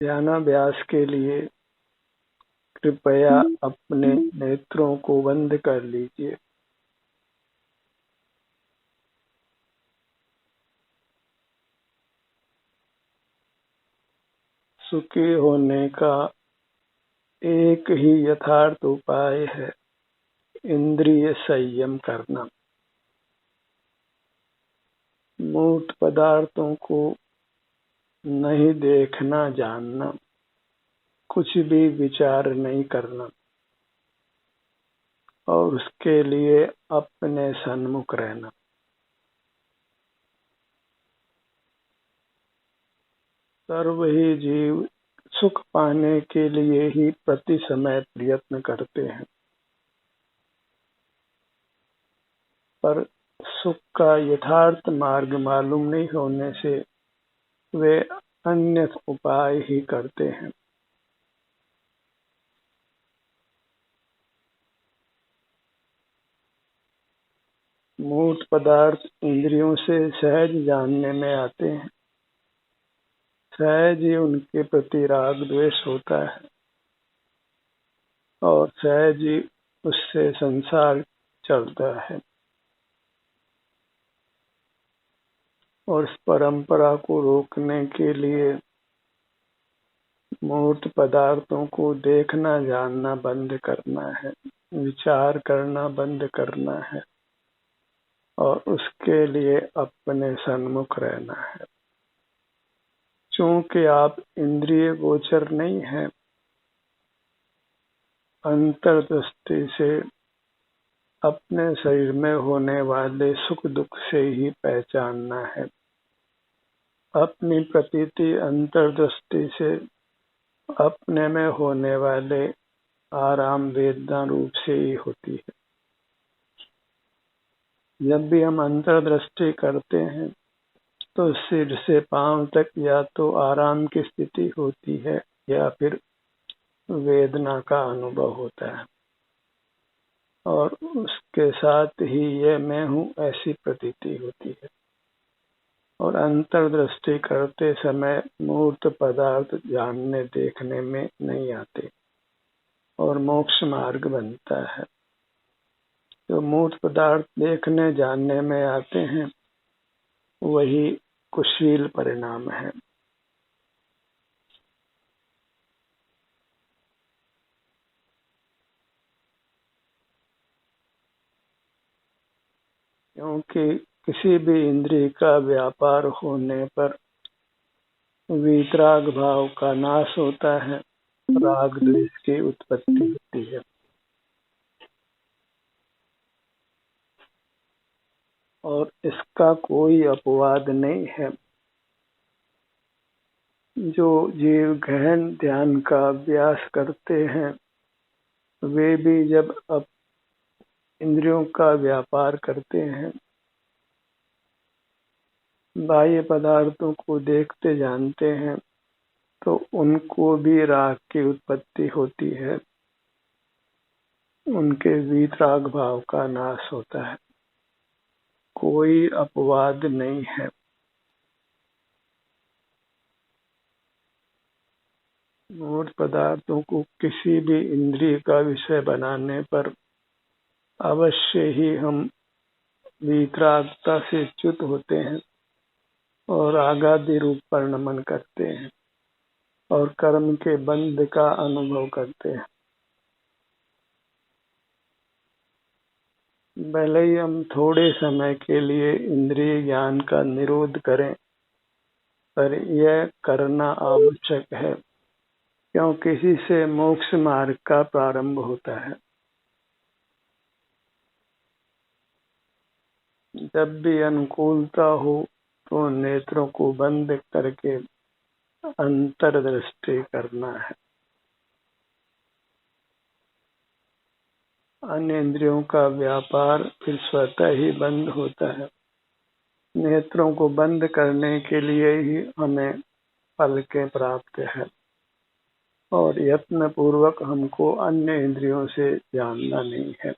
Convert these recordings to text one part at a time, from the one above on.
ध्यानाभ्यास के लिए कृपया अपने नेत्रों को बंद कर लीजिए। सुखी होने का एक ही यथार्थ उपाय है इंद्रिय संयम करना। मूर्त पदार्थों को नहीं देखना, जानना, कुछ भी विचार नहीं करना और उसके लिए अपने सन्मुख रहना। सर्व ही जीव सुख पाने के लिए ही प्रति समय प्रयत्न करते हैं, पर सुख का यथार्थ मार्ग मालूम नहीं होने से वे अन्य उपाय ही करते हैं। मूर्त पदार्थ इंद्रियों से सहज जानने में आते हैं। सहज ही उनके प्रति राग द्वेष होता है और सहज ही उससे संसार चलता है। और इस परंपरा को रोकने के लिए मूर्त पदार्थों को देखना, जानना बंद करना है, विचार करना बंद करना है और उसके लिए अपने सन्मुख रहना है। चूंकि आप इंद्रिय गोचर नहीं हैं, अंतर्दृष्टि से अपने शरीर में होने वाले सुख दुख से ही पहचानना है। अपनी प्रतीति अंतर्दृष्टि से अपने में होने वाले आराम वेदना रूप से ही होती है। जब भी हम अंतर्दृष्टि करते हैं तो सिर से पांव तक या तो आराम की स्थिति होती है या फिर वेदना का अनुभव होता है और उसके साथ ही ये मैं हूँ ऐसी प्रतीति होती है। और अंतर्दृष्टि करते समय मूर्त पदार्थ जानने देखने में नहीं आते और मोक्ष मार्ग बनता है। जो मूर्त पदार्थ देखने जानने में आते हैं वही कुशील परिणाम है। क्योंकि किसी भी इंद्रिय का व्यापार होने पर वीतराग भाव का नाश होता है, राग द्वेष की उत्पत्ति होती है। और इसका कोई अपवाद नहीं है। जो जीव गहन ध्यान का अभ्यास करते हैं वे भी जब अब इंद्रियों का व्यापार करते हैं, बाह्य पदार्थों को देखते जानते हैं, तो उनको भी राग की उत्पत्ति होती है, उनके वीतराग भाव का नाश होता है। कोई अपवाद नहीं है। मूर्त पदार्थों को किसी भी इंद्रिय का विषय बनाने पर अवश्य ही हम वीतरागता से च्युत होते हैं और रागादि रूप पर नमन करते हैं और कर्म के बंध का अनुभव करते हैं। भले ही हम थोड़े समय के लिए इंद्रिय ज्ञान का निरोध करें, पर यह करना आवश्यक है, क्योंकि इसी से मोक्ष मार्ग का प्रारंभ होता है। जब भी अनुकूलता हो तो नेत्रों को बंद करके अंतर्दृष्टि करना है। अन्य इंद्रियों का व्यापार फिर स्वतः ही बंद होता है। नेत्रों को बंद करने के लिए ही हमें पलकें प्राप्त है और यत्न पूर्वक हमको अन्य इंद्रियों से जानना नहीं है।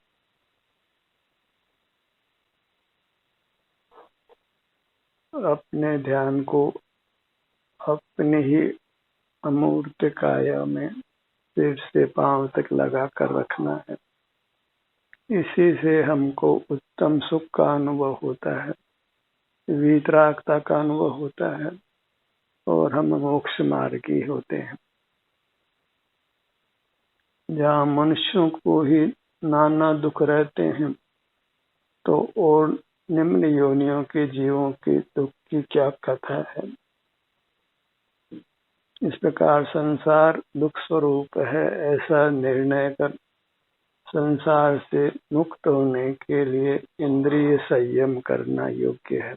अपने ध्यान को अपने ही अमूर्त काया में सिर से पांव तक लगा कर रखना है। इसी से हमको उत्तम सुख का अनुभव होता है, वीतरागता का अनुभव होता है और हम मोक्ष मार्गी होते हैं। जहाँ मनुष्यों को ही नाना दुख रहते हैं तो और निम्न योनियों के जीवों के दुख की क्या कथा है। इस प्रकार संसार दुख स्वरूप है ऐसा निर्णय कर संसार से मुक्त होने के लिए इंद्रिय संयम करना योग्य है,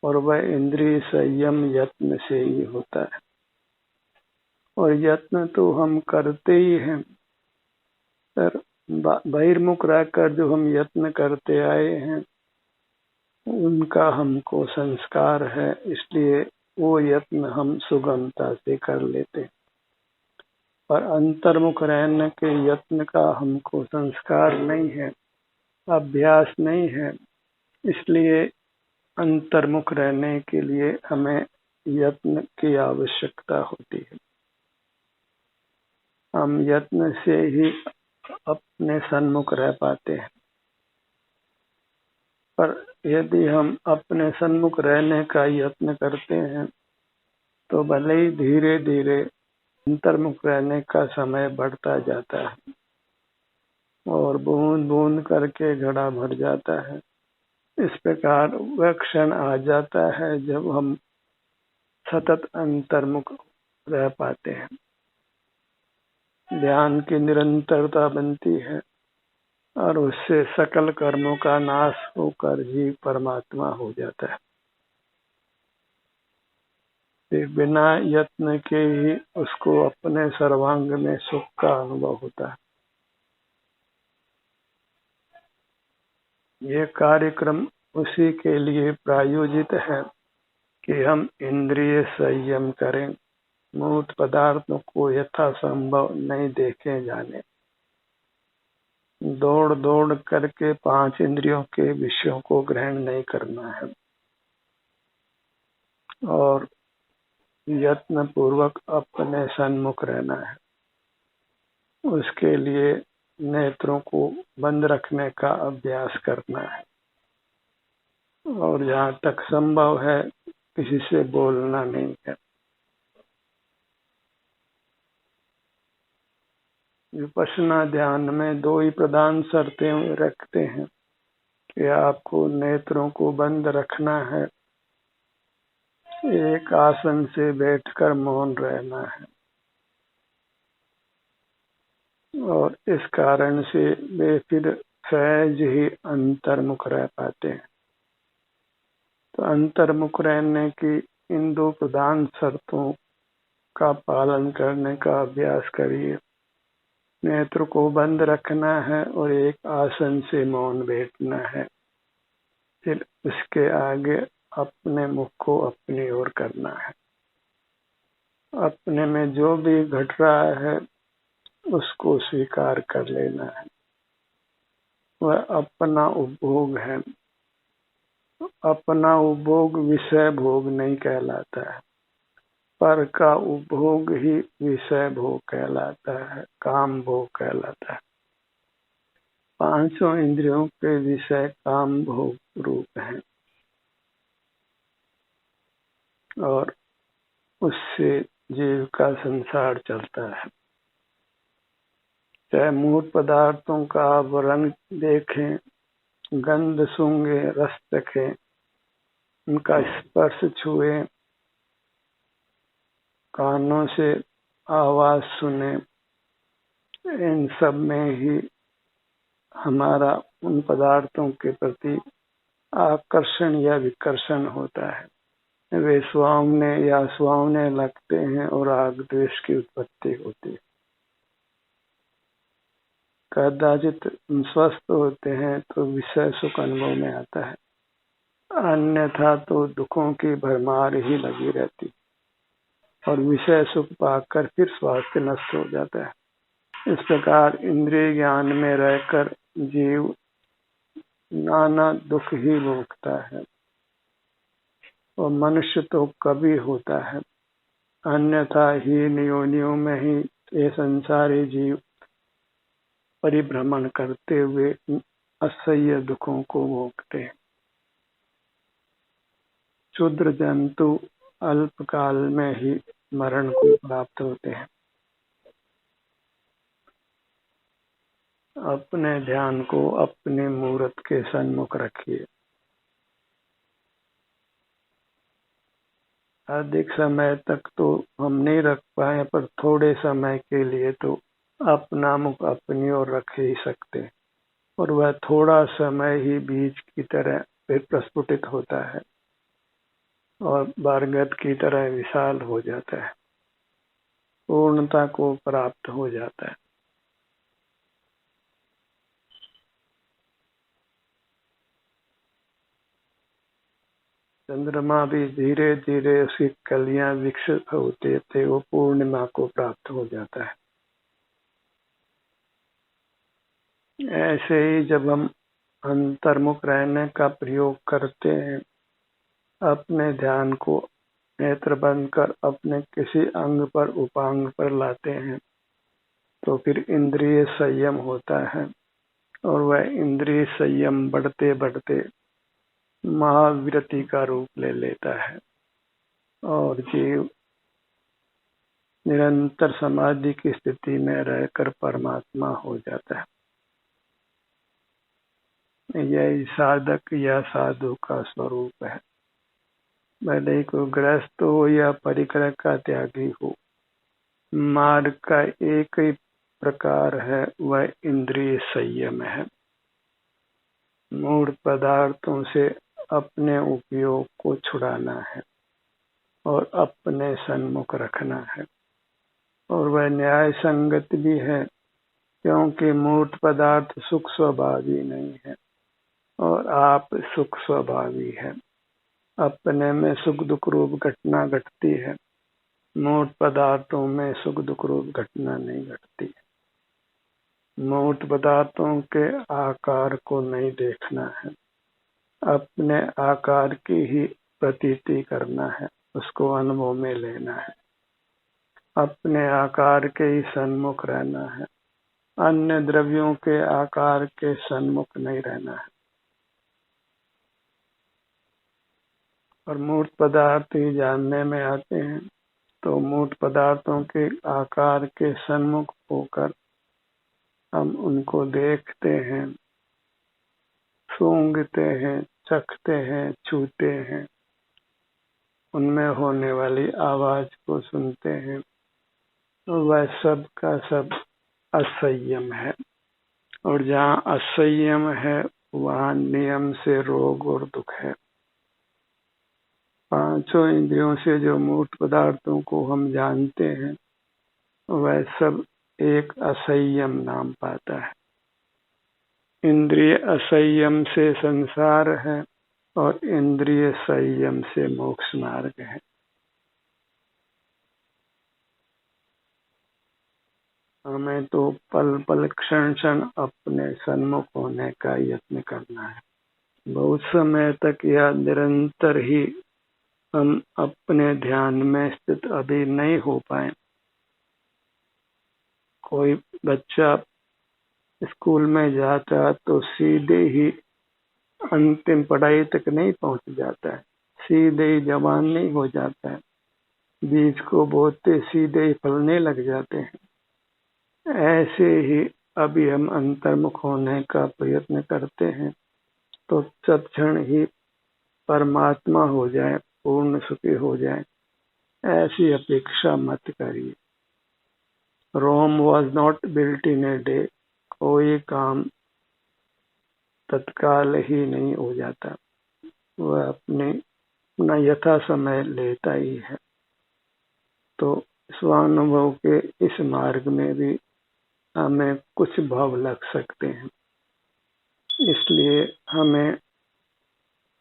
और वह इंद्रिय संयम यत्न से ही होता है। और यत्न तो हम करते ही हैं, पर बहिर्मुख रहकर जो हम यत्न करते आए हैं उनका हमको संस्कार है, इसलिए वो यत्न हम सुगमता से कर लेते हैं। पर अंतर्मुख रहने के यत्न का हमको संस्कार नहीं है, अभ्यास नहीं है, इसलिए अंतर्मुख रहने के लिए हमें यत्न की आवश्यकता होती है। हम यत्न से ही अपने सन्मुख रह पाते हैं। पर यदि हम अपने सन्मुख रहने का यत्न करते हैं तो भले ही धीरे धीरे अंतर्मुख रहने का समय बढ़ता जाता है और बूंद बूंद करके घड़ा भर जाता है। इस प्रकार वह क्षण आ जाता है जब हम सतत अंतर्मुख रह पाते हैं। ध्यान की निरंतरता बनती है और उससे सकल कर्मों का नाश होकर जीव परमात्मा हो जाता है। फिर बिना यत्न के ही उसको अपने सर्वांग में सुख का अनुभव होता है। ये कार्यक्रम उसी के लिए प्रायोजित है कि हम इंद्रिय संयम करें, मूर्त पदार्थों को यथासंभव नहीं देखे जाने, दौड़ दौड़ करके 5 इंद्रियों के विषयों को ग्रहण नहीं करना है और यत्न पूर्वक अपने सन्मुख रहना है। उसके लिए नेत्रों को बंद रखने का अभ्यास करना है और जहाँ तक संभव है किसी से बोलना नहीं है। विपश्यना ध्यान में 2 ही प्रधान शर्तें रखते हैं कि आपको नेत्रों को बंद रखना है, एक आसन से बैठकर मौन रहना है, और इस कारण से वे फिर सहज ही अंतर्मुख रह पाते हैं। तो अंतर्मुख रहने की इन 2 प्रधान शर्तों का पालन करने का अभ्यास करिए। नेत्र को बंद रखना है और एक आसन से मौन बैठना है। फिर उसके आगे अपने मुख को अपनी ओर करना है। अपने में जो भी घट रहा है उसको स्वीकार कर लेना है। वह अपना उपभोग है। अपना उपभोग विषय भोग नहीं कहलाता है, पर का उपभोग ही विषय भोग कहलाता है, काम भोग कहलाता है। 5 इंद्रियों के विषय काम भोग रूप हैं और उससे जीव का संसार चलता है। चाहे मूर्त पदार्थों का आप रंग देखें, गंध सूंघे, रस चखें, उनका स्पर्श छुए, कानों से आवाज सुने, इन सब में ही हमारा उन पदार्थों के प्रति आकर्षण या विकर्षण होता है। वे सुहावने या सुहावने लगते हैं और राग द्वेष की उत्पत्ति होती है। कदाचित स्वस्थ होते हैं तो विषय सुख अनुभव में आता है, अन्यथा तो दुखों की भरमार ही लगी रहती और विषय सुख पाकर फिर स्वास्थ्य नष्ट हो जाता है। इस प्रकार इंद्रिय ज्ञान में रहकर जीव नाना दुख ही भोगता है और मनुष्य तो कभी होता है अन्यथा हीन योनियों में ही ये संसारी जीव परिभ्रमण करते हुए असह्य दुखों को भोगते हैं। क्षुद्र जंतु अल्पकाल में ही मरण को प्राप्त होते हैं। अपने ध्यान को अपने मूर्त के सन्मुख रखिए। अधिक समय तक तो हम नहीं रख पाए, पर थोड़े समय के लिए तो अपना मुख अपनी ओर रख ही सकते हैं, और वह थोड़ा समय ही बीज की तरह फिर प्रस्फुटित होता है और बरगद की तरह विशाल हो जाता है, पूर्णता को प्राप्त हो जाता है। चंद्रमा भी धीरे धीरे उसकी कलियां विकसित होते थे, वो पूर्णिमा को प्राप्त हो जाता है। ऐसे ही जब हम अंतर्मुख रहने का प्रयोग करते हैं, अपने ध्यान को नेत्र बंद कर अपने किसी अंग पर उपांग पर लाते हैं, तो फिर इंद्रिय संयम होता है, और वह इंद्रिय संयम बढ़ते बढ़ते महाविरति का रूप ले लेता है, और जीव निरंतर समाधि की स्थिति में रहकर परमात्मा हो जाता है। यही साधक या साधु का स्वरूप है। भले ही कोई गृहस्थ हो या परिग्रह का त्यागी हो, मार्ग का एक ही प्रकार है, वह इंद्रिय संयम है। मूढ़ पदार्थों से अपने उपयोग को छुड़ाना है और अपने सन्मुख रखना है, और वह न्याय संगत भी है, क्योंकि मूर्त पदार्थ सुख स्वभावी नहीं है और आप सुख स्वभावी है। अपने में सुख दुख रूप घटना घटती है, मूर्त पदार्थों में सुख दुख रूप घटना नहीं घटती है। मूर्त पदार्थों के आकार को नहीं देखना है, अपने आकार की ही प्रतीति करना है, उसको अनुभव में लेना है, अपने आकार के ही सन्मुख रहना है, अन्य द्रव्यों के आकार के सन्मुख नहीं रहना है। और मूर्त पदार्थ ही जानने में आते हैं, तो मूर्त पदार्थों के आकार के सन्मुख होकर हम उनको देखते हैं, सूंघते हैं, चखते हैं, छूते हैं, उनमें होने वाली आवाज को सुनते हैं, तो वह सब का सब असंयम है। और जहाँ असंयम है, वहाँ नियम से रोग और दुख है। पांचों इंद्रियों से जो मूर्त पदार्थों को हम जानते हैं, वह सब एक असंयम नाम पाता है। इंद्रिय असंयम से संसार है और इंद्रिय संयम से मोक्ष मार्ग है। हमें तो पल पल क्षण क्षण अपने सन्मुख होने का यत्न करना है। बहुत समय तक या निरंतर ही हम अपने ध्यान में स्थित अभी नहीं हो पाए। कोई बच्चा स्कूल में जाता तो सीधे ही अंतिम पढ़ाई तक नहीं पहुंच जाता है, सीधे ही जवान नहीं हो जाता है, बीज को बोते सीधे ही फलने लग जाते हैं। ऐसे ही अभी हम अंतर्मुख होने का प्रयत्न करते हैं, तो तत्क्षण ही परमात्मा हो जाए, पूर्ण सुखी हो जाए, ऐसी अपेक्षा मत करिए। Rome was not built in a day. कोई काम तत्काल ही नहीं हो जाता, वह अपना यथा समय लेता ही है। तो स्वानुभव के इस मार्ग में भी हमें कुछ भाव लग सकते हैं, इसलिए हमें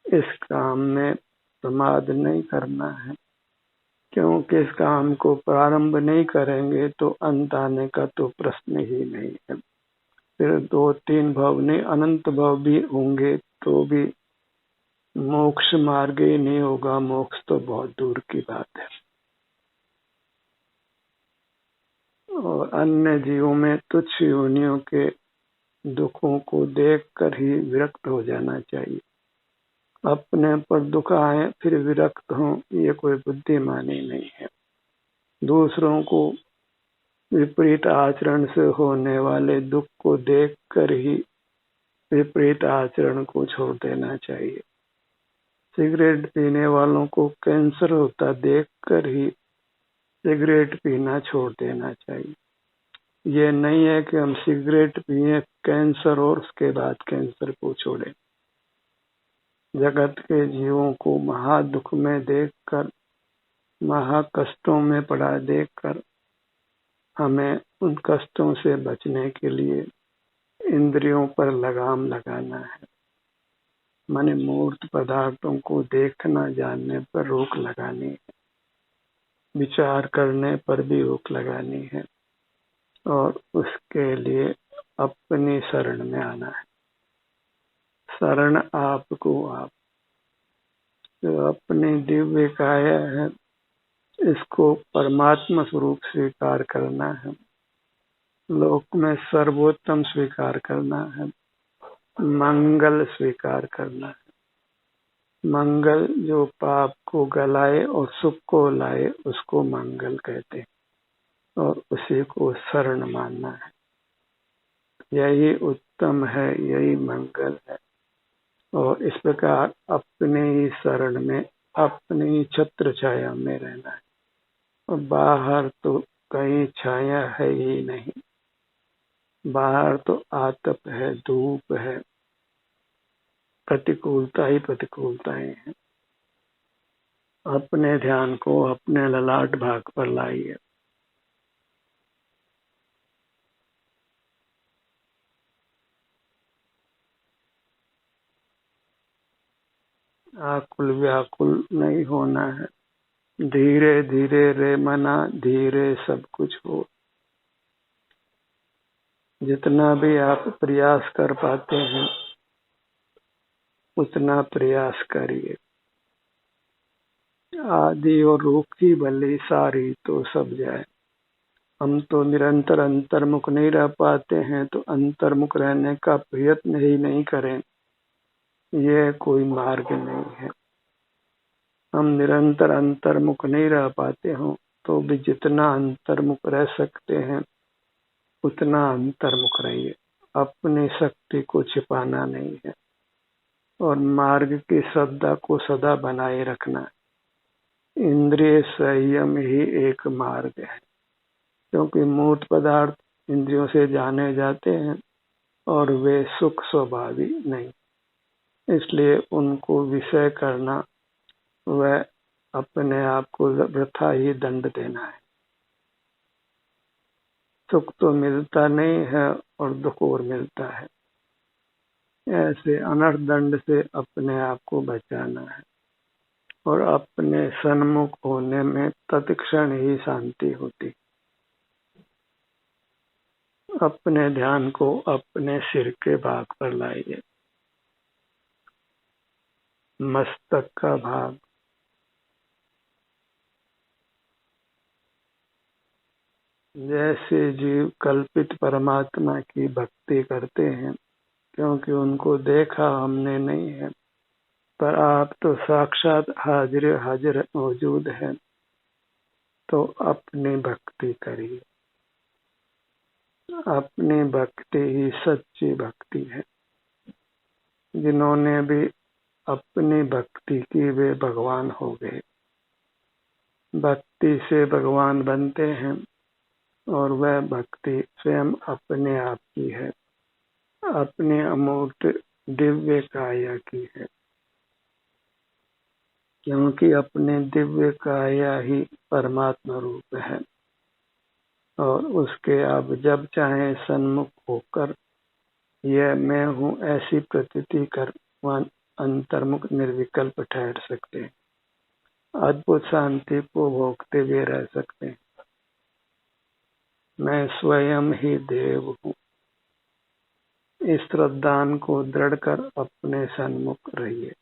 इस काम में प्रमाद नहीं करना है, क्योंकि इस काम को प्रारंभ नहीं करेंगे तो अंत आने का तो प्रश्न ही नहीं है। फिर 2-3 भव नहीं, अनंत भव भी होंगे तो भी मोक्ष मार्ग ही नहीं होगा। मोक्ष तो बहुत दूर की बात है। और अन्य जीवों में तुच्छ योनियों के दुखों को देखकर ही विरक्त हो जाना चाहिए। अपने पर दुख आए फिर विरक्त हों, ये कोई बुद्धिमानी नहीं है। दूसरों को विपरीत आचरण से होने वाले दुख को देखकर ही विपरीत आचरण को छोड़ देना चाहिए। सिगरेट पीने वालों को कैंसर होता देखकर ही सिगरेट पीना छोड़ देना चाहिए। ये नहीं है कि हम सिगरेट पिए कैंसर और उसके बाद कैंसर को छोड़ें। जगत के जीवों को महा दुख में देखकर, महा कष्टों में पड़ा देखकर हमें उन कष्टों से बचने के लिए इंद्रियों पर लगाम लगाना है। माने मूर्त पदार्थों को देखना जानने पर रोक लगानी है, विचार करने पर भी रोक लगानी है और उसके लिए अपनी शरण में आना है। शरण आपको आप, जो अपनी दिव्य काया है इसको परमात्मा स्वरूप स्वीकार करना है, लोक में सर्वोत्तम स्वीकार करना है, मंगल स्वीकार करना है। मंगल जो पाप को गलाए और सुख को लाए उसको मंगल कहते हैं और उसी को शरण मानना है। यही उत्तम है, यही मंगल है। और इस प्रकार अपने ही शरण में, अपनी ही छत्र छाया में रहना है और बाहर तो कहीं छाया है ही नहीं। बाहर तो आतप है, धूप है, प्रतिकूलता ही प्रतिकूलताएं हैं। अपने ध्यान को अपने ललाट भाग पर लाइए। आकुल व्याकुल नहीं होना है। धीरे धीरे रे मना, धीरे सब कुछ हो। जितना भी आप प्रयास कर पाते हैं उतना प्रयास करिए। आदि और रूखी भली सारी तो सब जाए। हम तो निरंतर अंतर्मुख नहीं रह पाते हैं, तो अंतर्मुख रहने का प्रयत्न ही नहीं करें, यह कोई मार्ग नहीं है। हम निरंतर अंतर्मुख नहीं रह पाते हों तो भी जितना अंतर्मुख रह सकते हैं उतना अंतर्मुख रहिए। अपनी शक्ति को छिपाना नहीं है और मार्ग की श्रद्धा को सदा बनाए रखना। इंद्रिय संयम ही एक मार्ग है, क्योंकि मूर्त पदार्थ इंद्रियों से जाने जाते हैं और वे सुख स्वभावी नहीं, इसलिए उनको विषय करना वह अपने आप को वृथा ही दंड देना है। सुख तो मिलता नहीं है और दुख और मिलता है। ऐसे अनर्थ दंड से अपने आप को बचाना है और अपने सन्मुख होने में तत्क्षण ही शांति होती। अपने ध्यान को अपने सिर के भाग पर लाइए, मस्तक का भाग। जैसे जीव कल्पित परमात्मा की भक्ति करते हैं, क्योंकि उनको देखा हमने नहीं है, पर आप तो साक्षात हाजिर मौजूद हैं, तो अपनी भक्ति करिए। अपनी भक्ति ही सच्ची भक्ति है। जिन्होंने भी अपनी भक्ति की वे भगवान हो गए। भक्ति से भगवान बनते हैं और वह भक्ति स्वयं अपने आप की है, अपने अमूर्त दिव्य काया की है, क्योंकि अपने दिव्य काया ही परमात्मा रूप है और उसके आप जब चाहे सन्मुख होकर यह मैं हूँ ऐसी प्रतीति कर अंतर्मुख निर्विकल्प ठहर सकते हैं। अद्भुत शांति को भोगते हुए रह सकते हैं। मैं स्वयं ही देव हूँ। इस श्रद्धान को दृढ़ कर अपने सन्मुख रहिए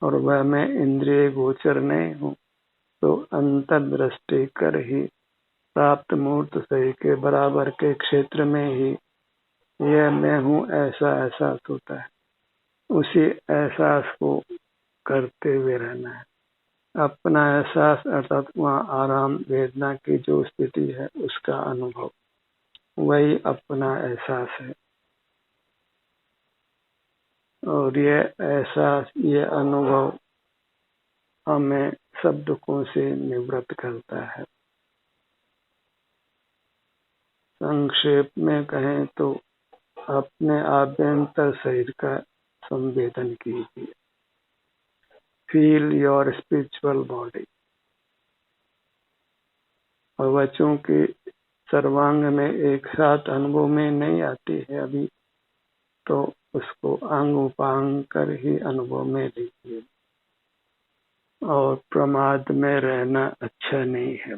और वह मैं इंद्रिय गोचर नहीं हूँ, तो अंतर्दृष्टि कर ही प्राप्त मूर्त शरीर के बराबर के क्षेत्र में ही यह मैं हूँ ऐसा एहसास होता है। उसी एहसास को करते हुए रहना है। अपना एहसास अर्थात वहाँ आराम वेदना की जो स्थिति है उसका अनुभव, वही अपना एहसास है। और ये एहसास, ये अनुभव हमें सब दुखों से निवृत्त करता है। संक्षेप में कहें तो अपने आभ्यंतर शरीर का संवेदन कीजिए। Feel your spiritual body. और बच्चों के सर्वांग में एक साथ अनुभव में नहीं आती है अभी, तो उसको अंग उपांग कर ही अनुभव में लीजिए। और प्रमाद में रहना अच्छा नहीं है।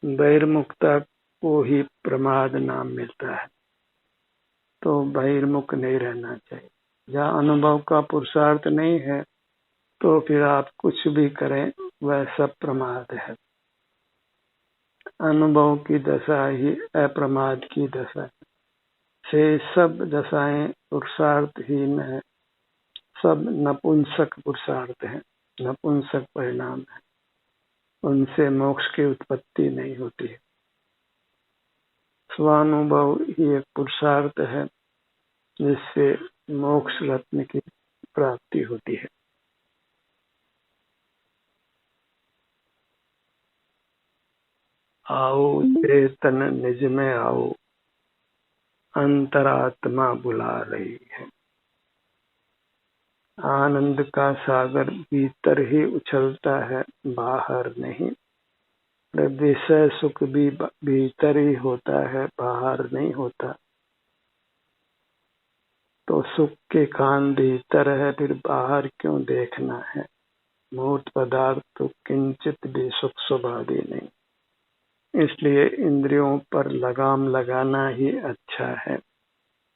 बहिर्मुखता को ही प्रमाद नाम मिलता है, तो बहिर्मुख नहीं रहना चाहिए। जहाँ अनुभव का पुरुषार्थ नहीं है तो फिर आप कुछ भी करें वह सब प्रमाद है। अनुभव की दशा ही अप्रमाद की दशा है। से सब दशाएं पुरुषार्थहीन है, सब नपुंसक पुरुषार्थ है, नपुंसक परिणाम है। उनसे मोक्ष की उत्पत्ति नहीं होती है। स्वानुभव ही एक पुरुषार्थ है जिससे मोक्ष रत्न की प्राप्ति होती है। आओ चेतन निज में आओ, अंतरात्मा बुला रही है। आनंद का सागर भीतर ही उछलता है, बाहर नहीं। विषय सुख भी भीतर ही होता है, बाहर नहीं होता। तो सुख के कान भीतर है, फिर बाहर क्यों देखना है। मूर्त पदार्थ तो किंचित भी सुख स्वभावी नहीं, इसलिए इंद्रियों पर लगाम लगाना ही अच्छा है।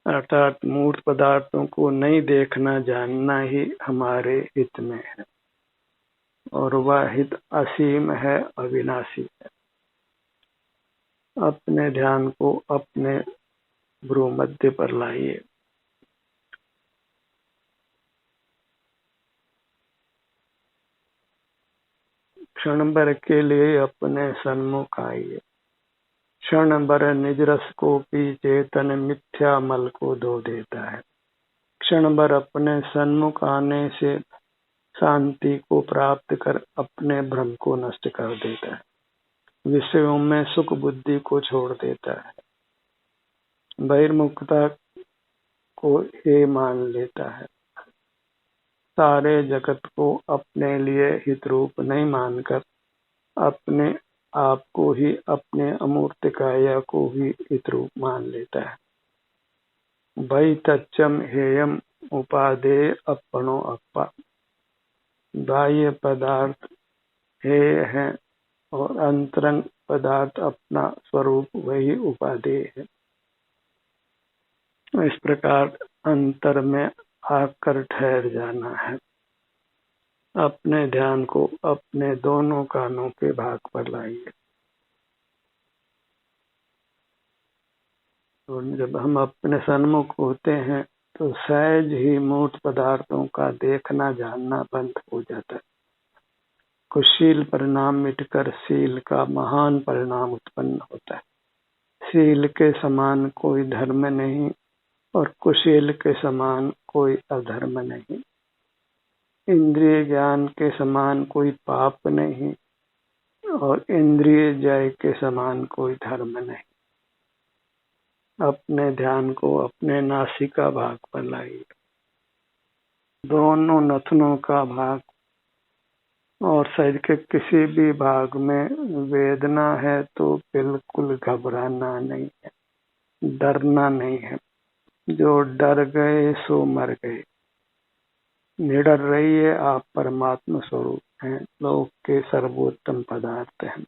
अर्थात मूर्त पदार्थों को नहीं देखना जानना ही हमारे हित में है, और वह हित असीम है, अविनाशी है। अपने ध्यान को अपने भ्रू मध्य पर लाइए। क्षण भर के लिए अपने सन्मुख आइए। क्षण भर निज रस को पी चेतन मिथ्या मल को धो देता है। क्षण भर अपने सन्मुख आने से शांति को प्राप्त कर अपने भ्रम को नष्ट कर देता है। विषयों में सुख बुद्धि को छोड़ देता है। बहिर्मुखता को हे मान लेता है। सारे जगत को अपने लिए हित रूप नहीं मानकर अपने आप को ही, अपने अमूर्त काया को ही हित रूप मान लेता है। भई तच्चम हेयम उपादेय अपनो अपा। बाह्य पदार्थ हेय है और अंतरंग पदार्थ अपना स्वरूप वही उपादेय है। इस प्रकार अंतर में आकर ठहर जाना है। अपने ध्यान को अपने दोनों कानों के भाग पर लाइए। तो जब हम अपने सन्मुख होते हैं तो सहज ही मूर्त पदार्थों का देखना जानना बंद हो जाता है। कुशील परिणाम मिटकर शील का महान परिणाम उत्पन्न होता है। शील के समान कोई धर्म नहीं और कुशील के समान कोई अधर्म नहीं। इंद्रिय ज्ञान के समान कोई पाप नहीं और इंद्रिय जय के समान कोई धर्म नहीं। अपने ध्यान को अपने नासिका भाग पर लाइए। दोनों नथनों का भाग और शरीर के किसी भी भाग में वेदना है तो बिल्कुल घबराना नहीं है, डरना नहीं है। जो डर गए सो मर गए। निडर रहिए, आप परमात्मा स्वरूप हैं, लोक के सर्वोत्तम पदार्थ हैं।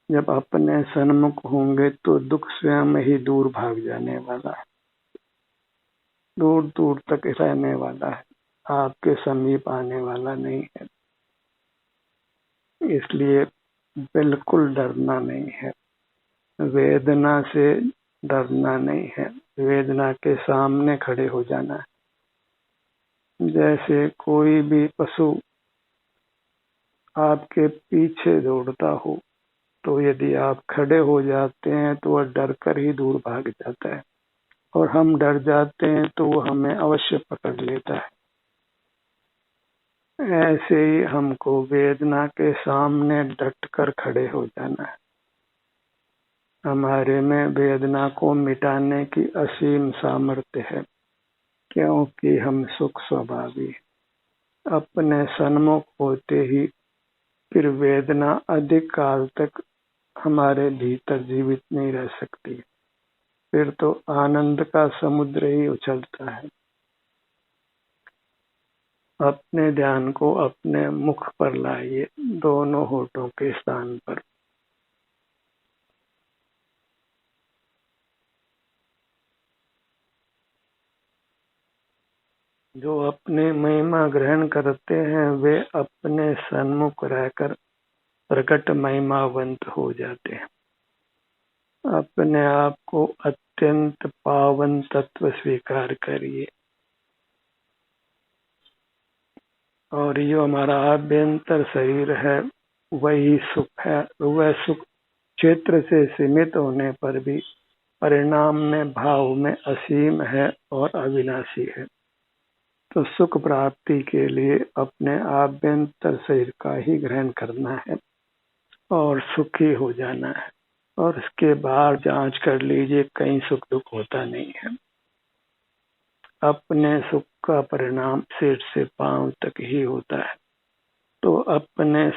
जब अपने सन्मुख होंगे तो दुख स्वयं ही दूर भाग जाने वाला है, दूर दूर तक रहने वाला है, आपके समीप आने वाला नहीं है। इसलिए बिल्कुल डरना नहीं है, वेदना से डरना नहीं है, वेदना के सामने खड़े हो जाना है। जैसे कोई भी पशु आपके पीछे दौड़ता हो, तो यदि आप खड़े हो जाते हैं तो वह डर कर ही दूर भाग जाता है, और हम डर जाते हैं तो वो हमें अवश्य पकड़ लेता है। ऐसे ही हमको वेदना के सामने डट कर खड़े हो जाना है। हमारे में वेदना को मिटाने की असीम सामर्थ्य है, क्योंकि हम सुख स्वभावी हैं। अपने सन्मुख होते ही फिर वेदना अधिक काल तक हमारे भीतर जीवित नहीं रह सकती, फिर तो आनंद का समुद्र ही उछलता है। अपने ध्यान को अपने मुख पर लाइए, दोनों होठों के स्थान पर। जो अपने महिमा ग्रहण करते हैं वे अपने सन्मुख रहकर प्रकट महिमावंत हो जाते हैं। अपने आप को अत्यंत पावन तत्व स्वीकार करिए, और जो हमारा आभ्यंतर शरीर है वही सुख है। वह सुख क्षेत्र से सीमित होने पर भी परिणाम में भाव में असीम है और अविनाशी है। तो सुख प्राप्ति के लिए अपने आभ्यंतर शरीर का ही ग्रहण करना है और सुखी हो जाना है, और इसके बाद जांच कर लीजिए, कहीं सुख दुख होता नहीं है। अपने सुख का परिणाम सिर से पांव तक ही होता है। तो अपने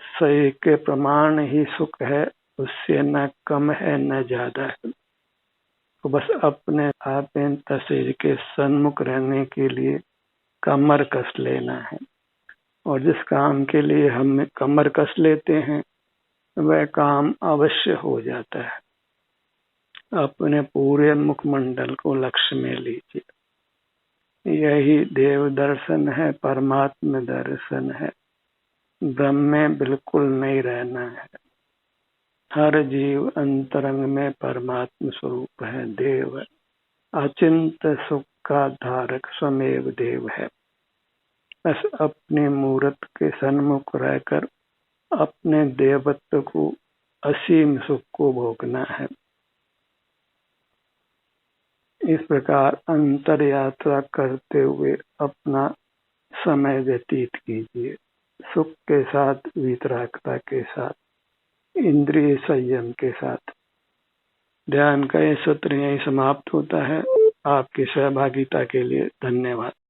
शरीर के प्रमाण ही सुख है, उससे न कम है न ज्यादा है। तो बस अपने आभ्यंतर शरीर के सन्मुख रहने के लिए कमर कस लेना है, और जिस काम के लिए हम कमर कस लेते हैं वह काम अवश्य हो जाता है। अपने पूरे मुखमंडल को लक्ष्य में लीजिए, यही देव दर्शन है, परमात्म दर्शन है। ब्रह्म में बिल्कुल नहीं रहना है। हर जीव अंतरंग में परमात्म स्वरूप है, देव है। अचिंत सुख का धारक स्वमेव देव है। बस अपने मूर्त के सन्मुख रहकर अपने देवत्व को, असीम सुख को भोगना है। इस प्रकार अंतर यात्रा करते हुए अपना समय व्यतीत कीजिए, सुख के साथ, वितरागता के साथ, इंद्रिय संयम के साथ। ध्यान का ये सत्र यहीं समाप्त होता है। आपकी सहभागिता के लिए धन्यवाद।